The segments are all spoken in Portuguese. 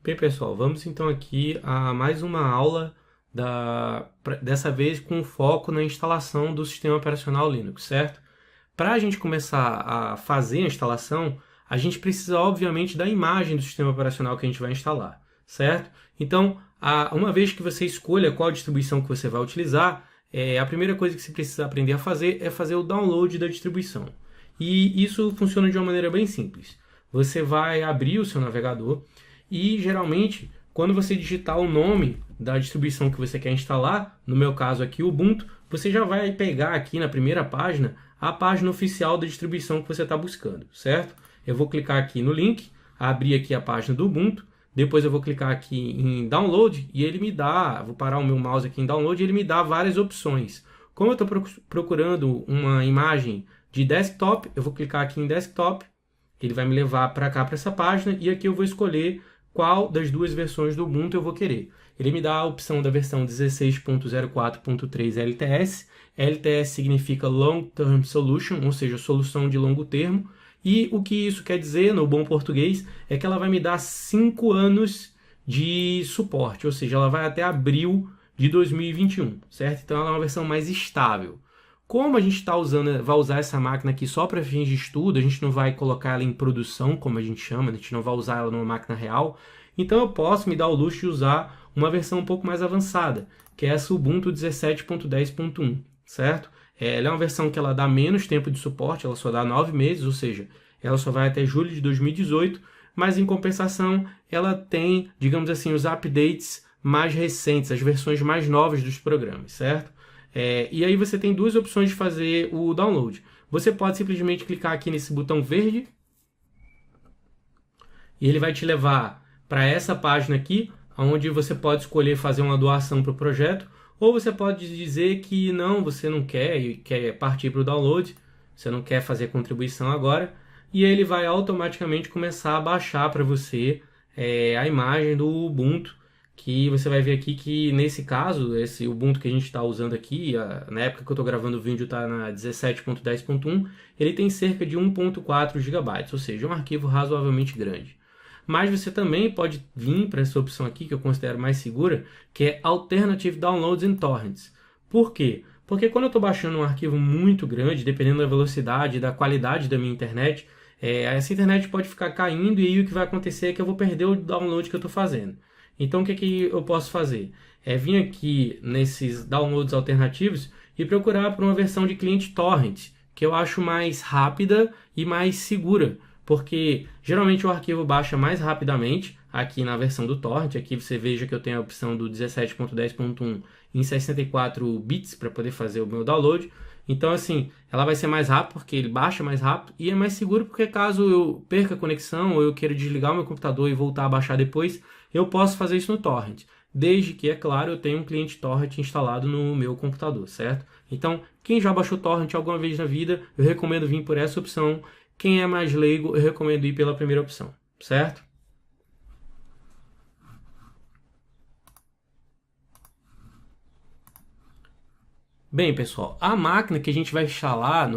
Bem, pessoal, vamos então aqui a mais uma aula, dessa vez com foco na instalação do sistema operacional Linux, certo? Para a gente começar a fazer a instalação, a gente precisa, obviamente, da imagem do sistema operacional que a gente vai instalar, certo? Então, uma vez que você escolha qual distribuição que você vai utilizar, a primeira coisa que você precisa aprender a fazer é fazer o download da distribuição. E isso funciona de uma maneira bem simples. Você vai abrir o seu navegador e, geralmente, quando você digitar o nome da distribuição que você quer instalar, no meu caso aqui o Ubuntu, você já vai pegar aqui na primeira página a página oficial da distribuição que você está buscando, certo? Eu vou clicar aqui no link, abrir aqui a página do Ubuntu, depois eu vou clicar aqui em Download e ele me dá, vou parar o meu mouse aqui em Download e ele me dá várias opções. Como eu estou procurando uma imagem de desktop, eu vou clicar aqui em Desktop, ele vai me levar para cá, para essa página, e aqui eu vou escolher qual das duas versões do Ubuntu eu vou querer. Ele me dá a opção da versão 16.04.3 LTS. LTS significa Long Term Solution, ou seja, solução de longo termo. E o que isso quer dizer, no bom português, é que ela vai me dar 5 anos de suporte, ou seja, ela vai até abril de 2021, certo? Então ela é uma versão mais estável. Como a gente vai usar essa máquina aqui só para fins de estudo, a gente não vai colocar ela em produção, como a gente chama, a gente não vai usar ela numa máquina real, então eu posso me dar o luxo de usar uma versão um pouco mais avançada, que é essa Ubuntu 17.10.1, certo? Ela é uma versão que ela dá menos tempo de suporte, ela só dá 9 meses, ou seja, ela só vai até julho de 2018, mas em compensação ela tem, digamos assim, os updates mais recentes, as versões mais novas dos programas, certo? E aí você tem duas opções de fazer o download. Você pode simplesmente clicar aqui nesse botão verde e ele vai te levar para essa página aqui, onde você pode escolher fazer uma doação para o projeto, ou você pode dizer que não, você não quer e quer partir para o download, você não quer fazer contribuição agora, e ele vai automaticamente começar a baixar para você a imagem do Ubuntu, que você vai ver aqui que nesse caso, esse Ubuntu que a gente está usando aqui, na época que eu estou gravando o vídeo está na 17.10.1, ele tem cerca de 1.4 GB, ou seja, é um arquivo razoavelmente grande. Mas você também pode vir para essa opção aqui, que eu considero mais segura, que é Alternative Downloads and Torrents. Por quê? Porque quando eu estou baixando um arquivo muito grande, dependendo da velocidade e da qualidade da minha internet, essa internet pode ficar caindo e aí o que vai acontecer é que eu vou perder o download que eu estou fazendo. Então o que eu posso fazer? Vir aqui nesses downloads alternativos e procurar por uma versão de cliente torrent, que eu acho mais rápida e mais segura, porque geralmente o arquivo baixa mais rapidamente aqui na versão do torrent. Aqui você veja que eu tenho a opção do 17.10.1 em 64 bits para poder fazer o meu download. Então assim, ela vai ser mais rápida porque ele baixa mais rápido e é mais seguro porque caso eu perca a conexão ou eu queira desligar o meu computador e voltar a baixar depois, eu posso fazer isso no torrent, desde que, é claro, eu tenha um cliente torrent instalado no meu computador, certo? Então, quem já baixou torrent alguma vez na vida, eu recomendo vir por essa opção. Quem é mais leigo, eu recomendo ir pela primeira opção, certo? Bem, pessoal, a máquina que a gente vai instalar,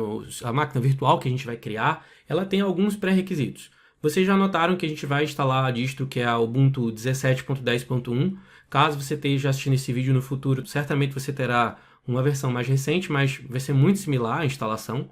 a máquina virtual que a gente vai criar, ela tem alguns pré-requisitos. Vocês já notaram que a gente vai instalar a distro que é a Ubuntu 17.10.1. Caso você esteja assistindo esse vídeo no futuro, certamente você terá uma versão mais recente, mas vai ser muito similar a instalação.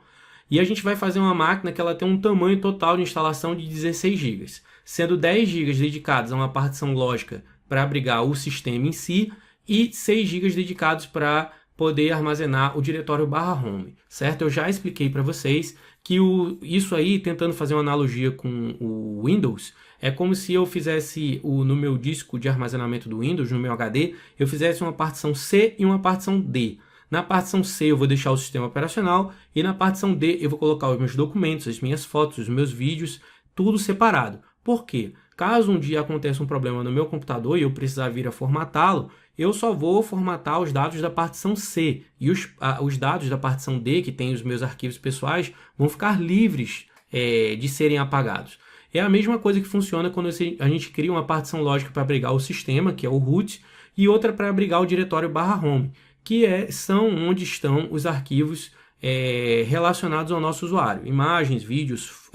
E a gente vai fazer uma máquina que ela tem um tamanho total de instalação de 16 GB, sendo 10 GB dedicados a uma partição lógica para abrigar o sistema em si e 6 GB dedicados para poder armazenar o diretório /home, certo? Eu já expliquei para vocês que isso aí, tentando fazer uma analogia com o Windows, é como se eu fizesse no meu disco de armazenamento do Windows, no meu HD, eu fizesse uma partição C e uma partição D. Na partição C eu vou deixar o sistema operacional e na partição D eu vou colocar os meus documentos, as minhas fotos, os meus vídeos, tudo separado. Por quê? Caso um dia aconteça um problema no meu computador e eu precisar vir a formatá-lo, eu só vou formatar os dados da partição C e os dados da partição D, que tem os meus arquivos pessoais, vão ficar livres de serem apagados. É a mesma coisa que funciona quando a gente cria uma partição lógica para abrigar o sistema, que é o root, e outra para abrigar o diretório /home, que são onde estão os arquivos relacionados ao nosso usuário. Imagens, vídeos,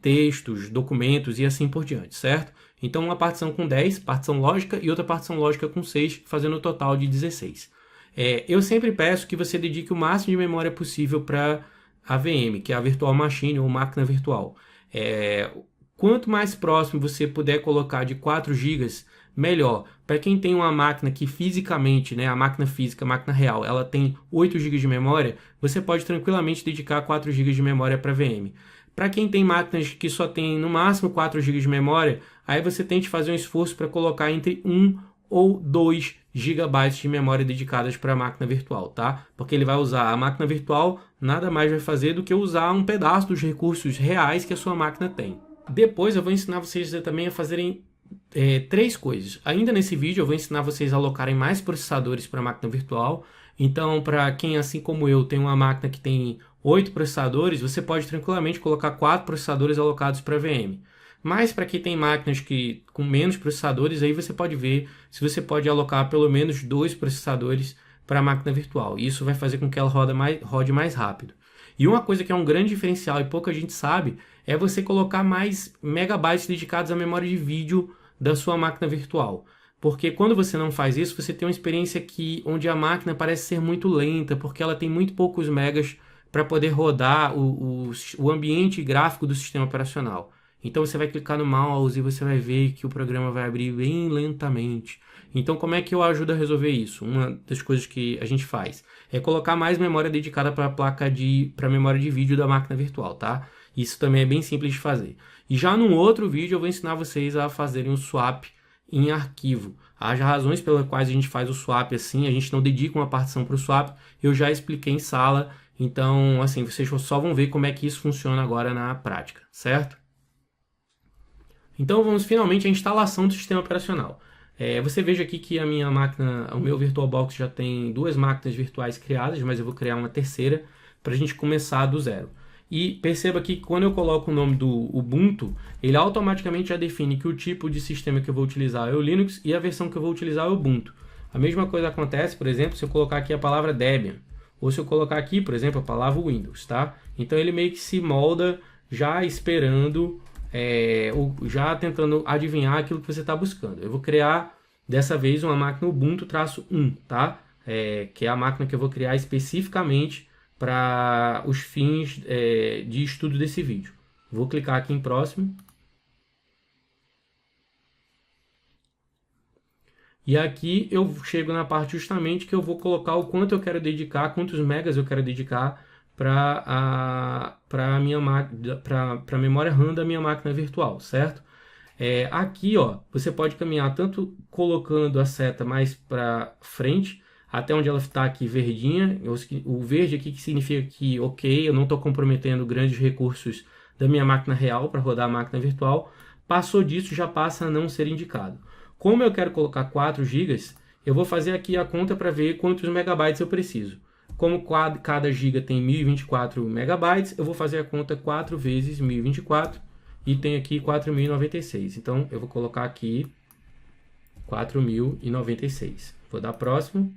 textos, documentos e assim por diante, certo? Então uma partição com 10, partição lógica, e outra partição lógica com 6, fazendo um total de 16. Eu sempre peço que você dedique o máximo de memória possível para a VM, que é a Virtual Machine ou máquina virtual. Quanto mais próximo você puder colocar de 4 GB, melhor. Para quem tem uma máquina que fisicamente, né, a máquina física, a máquina real, ela tem 8 GB de memória, você pode tranquilamente dedicar 4 GB de memória para VM. Para quem tem máquinas que só tem no máximo 4 GB de memória, aí você tente fazer um esforço para colocar entre 1 ou 2 GB de memória dedicadas para a máquina virtual, tá? Porque ele vai usar a máquina virtual, nada mais vai fazer do que usar um pedaço dos recursos reais que a sua máquina tem. Depois eu vou ensinar vocês também a fazerem 3 coisas. Ainda nesse vídeo eu vou ensinar vocês a alocarem mais processadores para a máquina virtual. Então, para quem, assim como eu, tem uma máquina que tem 8 processadores, você pode tranquilamente colocar 4 processadores alocados para VM. Mas para quem tem máquinas com menos processadores, aí você pode ver se você pode alocar pelo menos 2 processadores para a máquina virtual. Isso vai fazer com que ela rode mais rápido. E uma coisa que é um grande diferencial e pouca gente sabe é você colocar mais megabytes dedicados à memória de vídeo da sua máquina virtual. Porque quando você não faz isso, você tem uma experiência onde a máquina parece ser muito lenta, porque ela tem muito poucos megas para poder rodar o ambiente gráfico do sistema operacional. Então você vai clicar no mouse e você vai ver que o programa vai abrir bem lentamente. Então como é que eu ajudo a resolver isso? Uma das coisas que a gente faz é colocar mais memória dedicada para a memória de vídeo da máquina virtual, tá? Isso também é bem simples de fazer. E já num outro vídeo eu vou ensinar vocês a fazerem o swap em arquivo. As razões pelas quais a gente faz o swap assim, a gente não dedica uma partição para o swap, eu já expliquei em sala, então assim, vocês só vão ver como é que isso funciona agora na prática, certo? Então vamos finalmente à instalação do sistema operacional. Você veja aqui que a minha máquina, o meu VirtualBox já tem 2 máquinas virtuais criadas, mas eu vou criar uma terceira para a gente começar do zero. E perceba que quando eu coloco o nome do Ubuntu, ele automaticamente já define que o tipo de sistema que eu vou utilizar é o Linux e a versão que eu vou utilizar é o Ubuntu. A mesma coisa acontece, por exemplo, se eu colocar aqui a palavra Debian, ou se eu colocar aqui, por exemplo, a palavra Windows, tá? Então ele meio que se molda já esperando, já tentando adivinhar aquilo que você está buscando. Eu vou criar, dessa vez, uma máquina Ubuntu-1, tá? Que é a máquina que eu vou criar especificamente para os fins de estudo desse vídeo. Vou clicar aqui em próximo. E aqui eu chego na parte justamente que eu vou colocar o quanto eu quero dedicar, quantos megas eu quero dedicar para a memória RAM da minha máquina virtual, certo? Aqui, ó, você pode caminhar tanto colocando a seta mais para frente, até onde ela está aqui verdinha, o verde aqui que significa que, ok, eu não estou comprometendo grandes recursos da minha máquina real para rodar a máquina virtual. Passou disso, já passa a não ser indicado. Como eu quero colocar 4 GB, eu vou fazer aqui a conta para ver quantos megabytes eu preciso. Como cada giga tem 1024 megabytes, eu vou fazer a conta 4 vezes 1024 e tem aqui 4096. Então eu vou colocar aqui 4096. Vou dar próximo.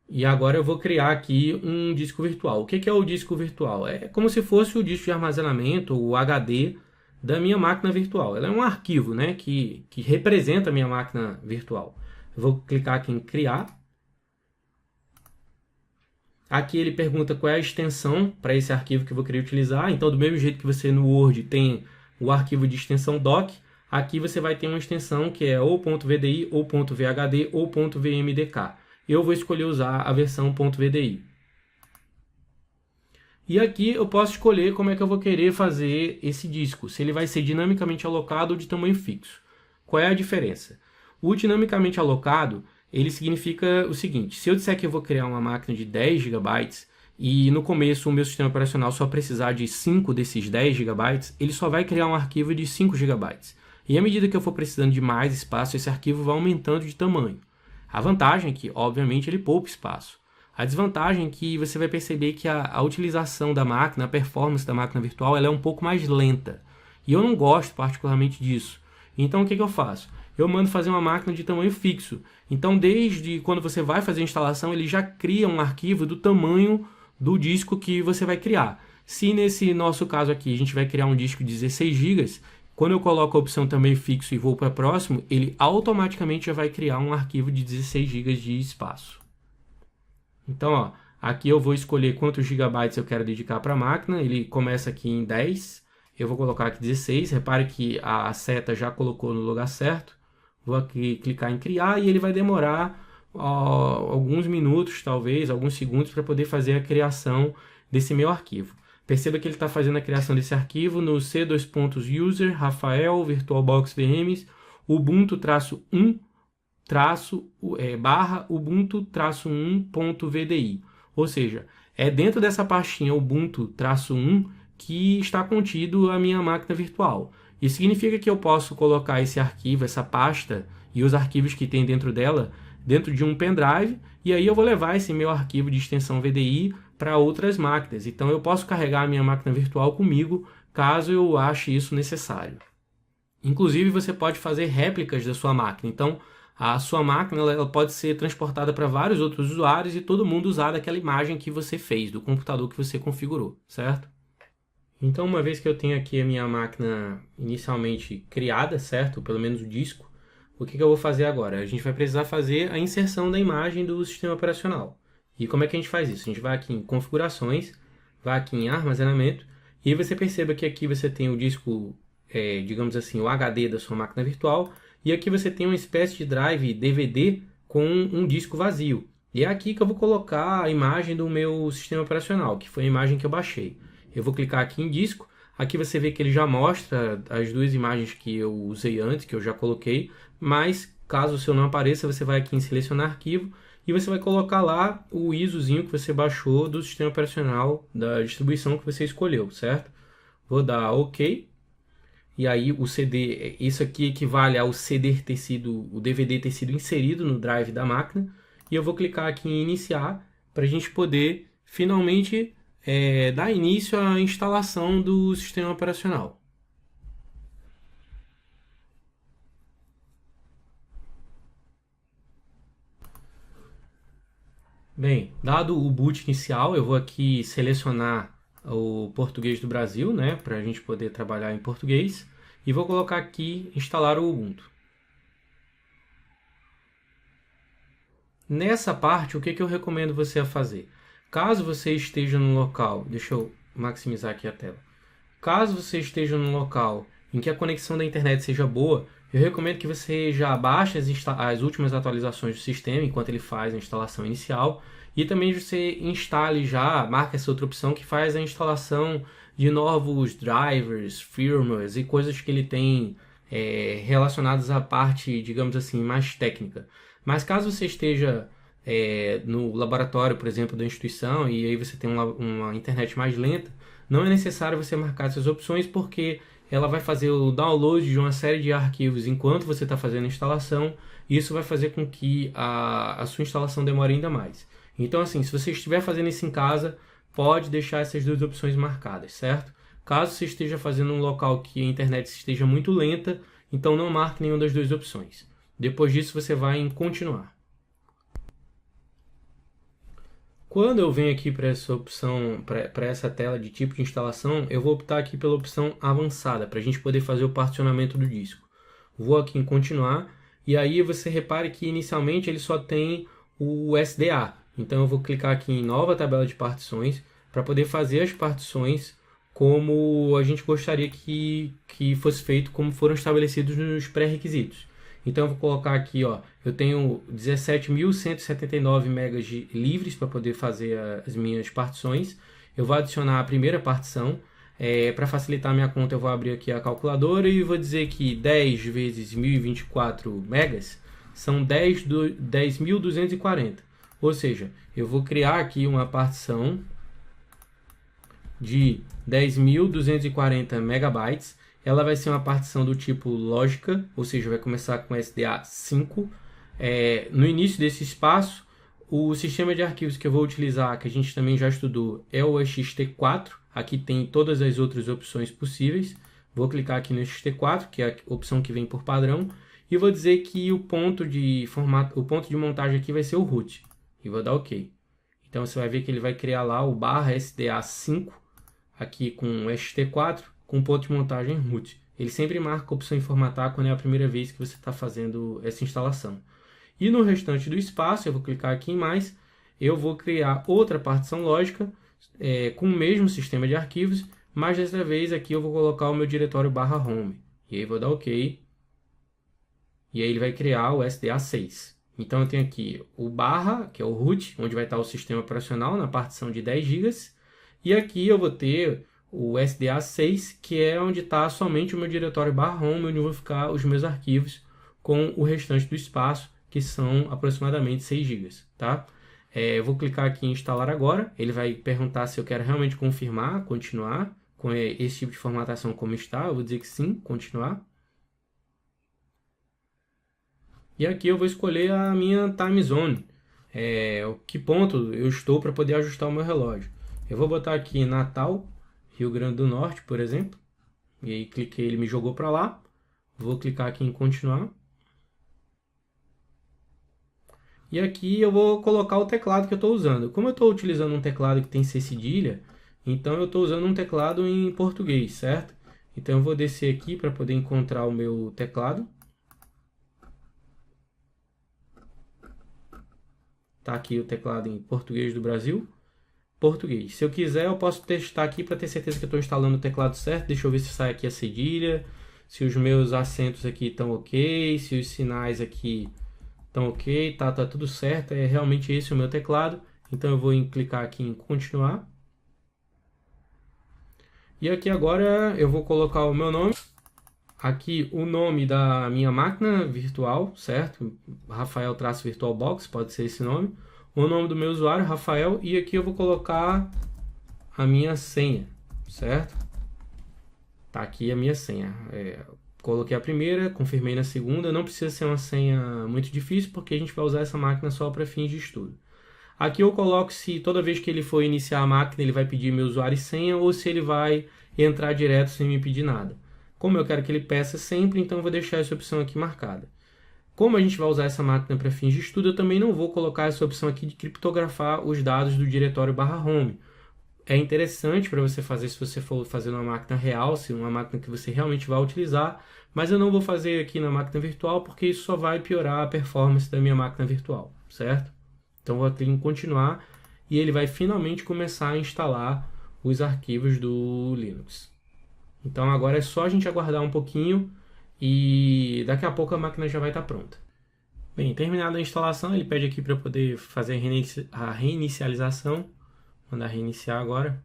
E agora eu vou criar aqui um disco virtual. O que é o disco virtual? É como se fosse o disco de armazenamento, o HD da minha máquina virtual. Ela é um arquivo, né, que representa a minha máquina virtual. Eu vou clicar aqui em criar. Aqui ele pergunta qual é a extensão para esse arquivo que eu vou querer utilizar. Então, do mesmo jeito que você no Word tem o arquivo de extensão doc, aqui você vai ter uma extensão que é ou .vdi, ou .vhd, ou .vmdk. Eu vou escolher usar a versão .vdi. E aqui eu posso escolher como é que eu vou querer fazer esse disco, se ele vai ser dinamicamente alocado ou de tamanho fixo. Qual é a diferença? O dinamicamente alocado, ele significa o seguinte: se eu disser que eu vou criar uma máquina de 10 GB e no começo o meu sistema operacional só precisar de 5 desses 10 GB, ele só vai criar um arquivo de 5 GB. E à medida que eu for precisando de mais espaço, esse arquivo vai aumentando de tamanho. A vantagem é que, obviamente, ele poupa espaço. A desvantagem é que você vai perceber que a utilização da máquina, a performance da máquina virtual, ela é um pouco mais lenta. E eu não gosto particularmente disso. Então o que eu faço? Eu mando fazer uma máquina de tamanho fixo. Então desde quando você vai fazer a instalação, ele já cria um arquivo do tamanho do disco que você vai criar. Se nesse nosso caso aqui a gente vai criar um disco de 16 GB, Quando eu coloco a opção também fixo e vou para próximo, ele automaticamente já vai criar um arquivo de 16 GB de espaço. Então, ó, aqui eu vou escolher quantos gigabytes eu quero dedicar para a máquina. Ele começa aqui em 10, eu vou colocar aqui 16. Repare que a seta já colocou no lugar certo. Vou aqui clicar em criar e ele vai demorar alguns minutos, talvez, alguns segundos, para poder fazer a criação desse meu arquivo. Perceba que ele está fazendo a criação desse arquivo no c:\user Rafael VirtualBox VMs Ubuntu-1 barra ubuntu-1.vdi. Ou seja, é dentro dessa pastinha ubuntu-1 que está contido a minha máquina virtual. Isso significa que eu posso colocar esse arquivo, essa pasta e os arquivos que tem dentro dela, dentro de um pendrive, e aí eu vou levar esse meu arquivo de extensão VDI para outras máquinas. Então eu posso carregar a minha máquina virtual comigo, caso eu ache isso necessário. Inclusive você pode fazer réplicas da sua máquina. Então a sua máquina ela pode ser transportada para vários outros usuários e todo mundo usar aquela imagem que você fez, do computador que você configurou, certo? Então, uma vez que eu tenho aqui a minha máquina inicialmente criada, certo? Pelo menos o disco, o que eu vou fazer agora? A gente vai precisar fazer a inserção da imagem do sistema operacional. E como é que a gente faz isso? A gente vai aqui em configurações, vai aqui em armazenamento, e aí você perceba que aqui você tem o disco, digamos assim, o HD da sua máquina virtual, e aqui você tem uma espécie de drive DVD com um disco vazio. E é aqui que eu vou colocar a imagem do meu sistema operacional, que foi a imagem que eu baixei. Eu vou clicar aqui em disco, aqui você vê que ele já mostra as duas imagens que eu usei antes, que eu já coloquei, mas caso o seu não apareça, você vai aqui em selecionar arquivo e você vai colocar lá o ISOzinho que você baixou do sistema operacional da distribuição que você escolheu, certo? Vou dar OK. E aí o CD, isso aqui equivale ao CD ter sido, o DVD ter sido inserido no drive da máquina. E eu vou clicar aqui em iniciar para a gente poder finalmente dar início à instalação do sistema operacional. Bem, dado o boot inicial, eu vou aqui selecionar o português do Brasil, né, para a gente poder trabalhar em português, e vou colocar aqui instalar o Ubuntu. Nessa parte, o que eu recomendo você a fazer? Caso você esteja num local, deixa eu maximizar aqui a tela. Caso você esteja num local em que a conexão da internet seja boa, eu recomendo que você já baixe as últimas atualizações do sistema enquanto ele faz a instalação inicial e também você instale já, marca essa outra opção que faz a instalação de novos drivers, firmwares e coisas que ele tem relacionadas à parte, digamos assim, mais técnica. Mas caso você esteja no laboratório, por exemplo, da instituição e aí você tem uma internet mais lenta, não é necessário você marcar essas opções porque ela vai fazer o download de uma série de arquivos enquanto você está fazendo a instalação e isso vai fazer com que a sua instalação demore ainda mais. Então assim, se você estiver fazendo isso em casa, pode deixar essas duas opções marcadas, certo? Caso você esteja fazendo um local que a internet esteja muito lenta, então não marque nenhuma das duas opções. Depois disso você vai em continuar. Quando eu venho aqui para essa opção, para essa tela de tipo de instalação, eu vou optar aqui pela opção avançada, para a gente poder fazer o particionamento do disco. Vou aqui em continuar, e aí você repare que inicialmente ele só tem o SDA. Então eu vou clicar aqui em nova tabela de partições, para poder fazer as partições como a gente gostaria que fosse feito, como foram estabelecidos nos pré-requisitos. Então eu vou colocar aqui, ó, eu tenho 17.179 megas livres para poder fazer as minhas partições. Eu vou adicionar a primeira partição. Para facilitar a minha conta, eu vou abrir aqui a calculadora e vou dizer que 10 vezes 1024 megas são 10.240. Ou seja, eu vou criar aqui uma partição de 10.240 megabytes. Ela vai ser uma partição do tipo lógica, ou seja, vai começar com SDA 5. No início desse espaço, o sistema de arquivos que eu vou utilizar, que a gente também já estudou, é o ext4. Aqui tem todas as outras opções possíveis. Vou clicar aqui no ext4, que é a opção que vem por padrão, e vou dizer que o ponto de montagem aqui vai ser o root. E vou dar OK. Então você vai ver que ele vai criar lá o /SDA5 aqui com ext4 com ponto de montagem root. ele sempre marca a opção em formatar quando é a primeira vez que você está fazendo essa instalação. E no restante do espaço, eu vou clicar aqui em mais, eu vou criar outra partição lógica com o mesmo sistema de arquivos, mas dessa vez aqui eu vou colocar o meu diretório /home. E aí vou dar OK. E aí ele vai criar o SDA6. Então eu tenho aqui o barra, que é o root, onde vai estar o sistema operacional na partição de 10 GB. E aqui eu vou ter o SDA6, que é onde está somente o meu diretório /home, onde vão ficar os meus arquivos com o restante do espaço, que são aproximadamente 6 GB. Tá? Eu vou clicar aqui em instalar agora. Ele vai perguntar se eu quero realmente confirmar, continuar com esse tipo de formatação como está. Eu vou dizer que sim, continuar. E aqui eu vou escolher a minha time zone, que ponto eu estou para poder ajustar o meu relógio. Eu vou botar aqui Natal, Rio Grande do Norte, por exemplo. E aí cliquei, ele me jogou para lá. Vou clicar aqui em continuar. E aqui eu vou colocar o teclado que eu estou usando. Como eu estou utilizando um teclado que tem C cedilha, então eu estou usando um teclado em português, certo? Então eu vou descer aqui para poder encontrar o meu teclado. Tá aqui o teclado em português do Brasil. Português. Se eu quiser, eu posso testar aqui para ter certeza que eu estou instalando o teclado certo. Deixa eu ver se sai aqui a cedilha, se os meus acentos aqui estão ok, se os sinais aqui estão ok, tá tudo certo. É realmente esse o meu teclado. Então eu vou clicar aqui em continuar. E aqui agora eu vou colocar o meu nome. Aqui o nome da minha máquina virtual, certo? Rafael-VirtualBox, pode ser esse nome. O nome do meu usuário, Rafael, e aqui eu vou colocar a minha senha, certo? Tá aqui a minha senha. Coloquei a primeira, confirmei na segunda. Não precisa ser uma senha muito difícil, porque a gente vai usar essa máquina só para fins de estudo. Aqui eu coloco se toda vez que ele for iniciar a máquina, ele vai pedir meu usuário e senha, ou se ele vai entrar direto sem me pedir nada. Como eu quero que ele peça sempre, então eu vou deixar essa opção aqui marcada. Como a gente vai usar essa máquina para fins de estudo, eu também não vou colocar essa opção aqui de criptografar os dados do diretório /home. É interessante para você fazer se você for fazer uma máquina real, se uma máquina que você realmente vai utilizar, mas eu não vou fazer aqui na máquina virtual porque isso só vai piorar a performance da minha máquina virtual, certo? Então vou clicar em continuar e ele vai finalmente começar a instalar os arquivos do Linux. Então agora é só a gente aguardar um pouquinho e daqui a pouco a máquina já vai estar pronta. Bem, terminada a instalação, ele pede aqui para eu poder fazer a reinicialização. Vou mandar reiniciar agora.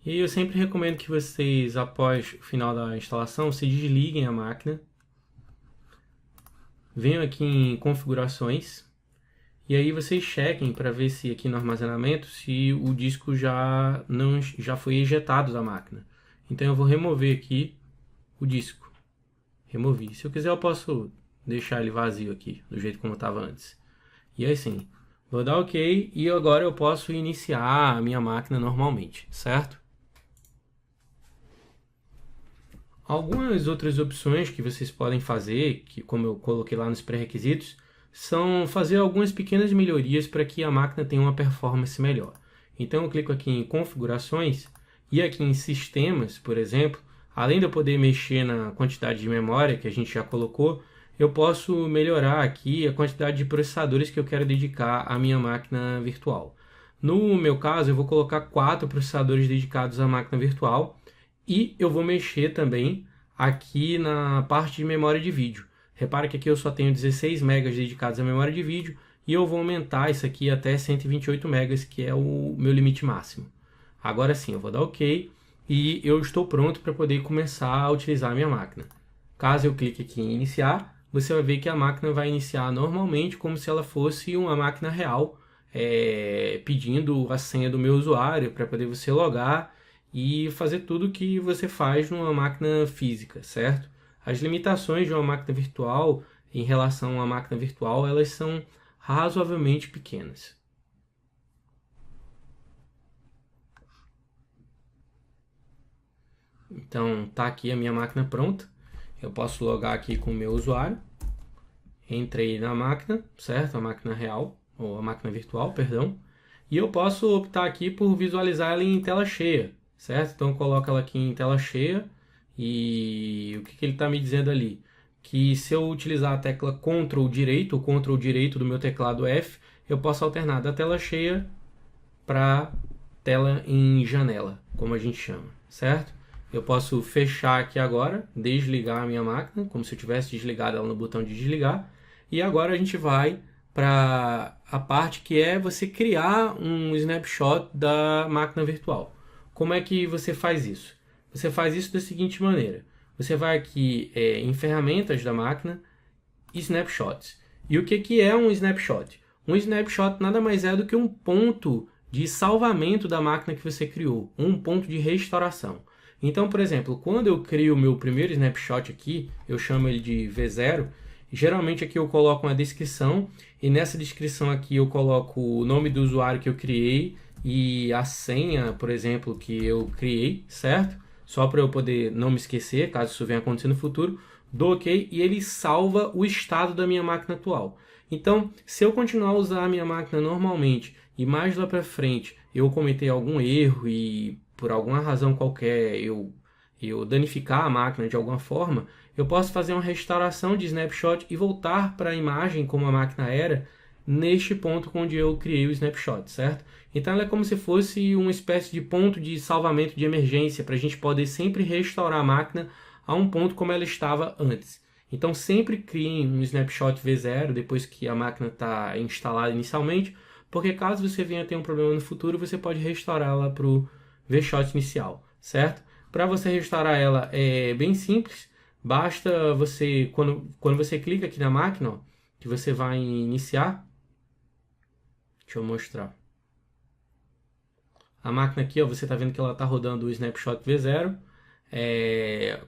E eu sempre recomendo que vocês, após o final da instalação, se desliguem a máquina. Venham aqui em configurações. E aí vocês chequem para ver se aqui no armazenamento, se o disco já foi ejetado da máquina. Então eu vou remover aqui o disco. Removi. Se eu quiser eu posso deixar ele vazio aqui, do jeito como estava antes. E aí sim, vou dar OK e agora eu posso iniciar a minha máquina normalmente, certo? Algumas outras opções que vocês podem fazer, que como eu coloquei lá nos pré-requisitos, são fazer algumas pequenas melhorias para que a máquina tenha uma performance melhor. Então eu clico aqui em configurações e aqui em sistemas, por exemplo, além de eu poder mexer na quantidade de memória que a gente já colocou, eu posso melhorar aqui a quantidade de processadores que eu quero dedicar à minha máquina virtual. No meu caso, eu vou colocar 4 processadores dedicados à máquina virtual e eu vou mexer também aqui na parte de memória de vídeo. Repara que aqui eu só tenho 16 MB dedicados à memória de vídeo e eu vou aumentar isso aqui até 128 MB, que é o meu limite máximo. Agora sim, eu vou dar OK e eu estou pronto para poder começar a utilizar a minha máquina. Caso eu clique aqui em iniciar, você vai ver que a máquina vai iniciar normalmente como se ela fosse uma máquina real, pedindo a senha do meu usuário para poder você logar e fazer tudo que você faz numa máquina física, certo? As limitações de uma máquina virtual em relação a uma máquina virtual, elas são razoavelmente pequenas. Então, tá aqui a minha máquina pronta. Eu posso logar aqui com o meu usuário. Entrei na máquina, certo? A máquina real, ou a máquina virtual, perdão. E eu posso optar aqui por visualizar ela em tela cheia, certo? Então, eu coloco ela aqui em tela cheia. E o que ele está me dizendo ali? Que se eu utilizar a tecla Ctrl direito, o Ctrl direito do meu teclado F, eu posso alternar da tela cheia para tela em janela, como a gente chama, certo? Eu posso fechar aqui agora, desligar a minha máquina, como se eu tivesse desligado ela no botão de desligar. E agora a gente vai para a parte que é você criar um snapshot da máquina virtual. Como é que você faz isso? Você faz isso da seguinte maneira. Você vai aqui em ferramentas da máquina, snapshots. E o que é um snapshot? Um snapshot nada mais é do que um ponto de salvamento da máquina que você criou, um ponto de restauração. Então, por exemplo, quando eu crio o meu primeiro snapshot aqui, eu chamo ele de V0, geralmente aqui eu coloco uma descrição, e nessa descrição aqui eu coloco o nome do usuário que eu criei e a senha, por exemplo, que eu criei, certo? Só para eu poder não me esquecer, caso isso venha acontecer no futuro, dou OK e ele salva o estado da minha máquina atual. Então, se eu continuar a usar a minha máquina normalmente e mais lá para frente eu cometer algum erro e por alguma razão qualquer eu danificar a máquina de alguma forma, eu posso fazer uma restauração de snapshot e voltar para a imagem como a máquina era neste ponto onde eu criei o snapshot, certo? Então ela é como se fosse uma espécie de ponto de salvamento de emergência para a gente poder sempre restaurar a máquina a um ponto como ela estava antes. Então sempre criem um snapshot V0 depois que a máquina está instalada inicialmente, porque caso você venha ter um problema no futuro, você pode restaurá-la para o V-shot inicial, certo? Para você restaurar ela é bem simples, basta você, quando você clica aqui na máquina, ó, que você vai iniciar, deixa eu mostrar. A máquina aqui, ó, você está vendo que ela está rodando o Snapshot V0.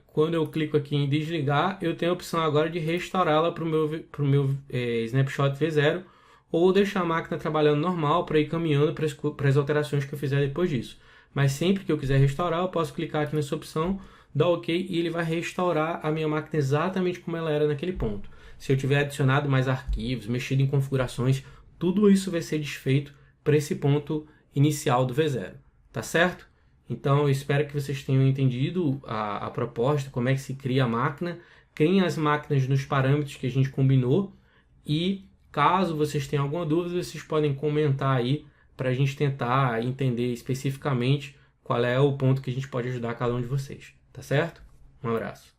Quando eu clico aqui em desligar, eu tenho a opção agora de restaurá-la para o meu Snapshot V0 ou deixar a máquina trabalhando normal para ir caminhando para as alterações que eu fizer depois disso. Mas sempre que eu quiser restaurar, eu posso clicar aqui nessa opção, dar OK e ele vai restaurar a minha máquina exatamente como ela era naquele ponto. Se eu tiver adicionado mais arquivos, mexido em configurações, tudo isso vai ser desfeito para esse ponto inicial do V0, tá certo? Então eu espero que vocês tenham entendido a proposta, como é que se cria a máquina, criem as máquinas nos parâmetros que a gente combinou e caso vocês tenham alguma dúvida, vocês podem comentar aí para a gente tentar entender especificamente qual é o ponto que a gente pode ajudar cada um de vocês, tá certo? Um abraço.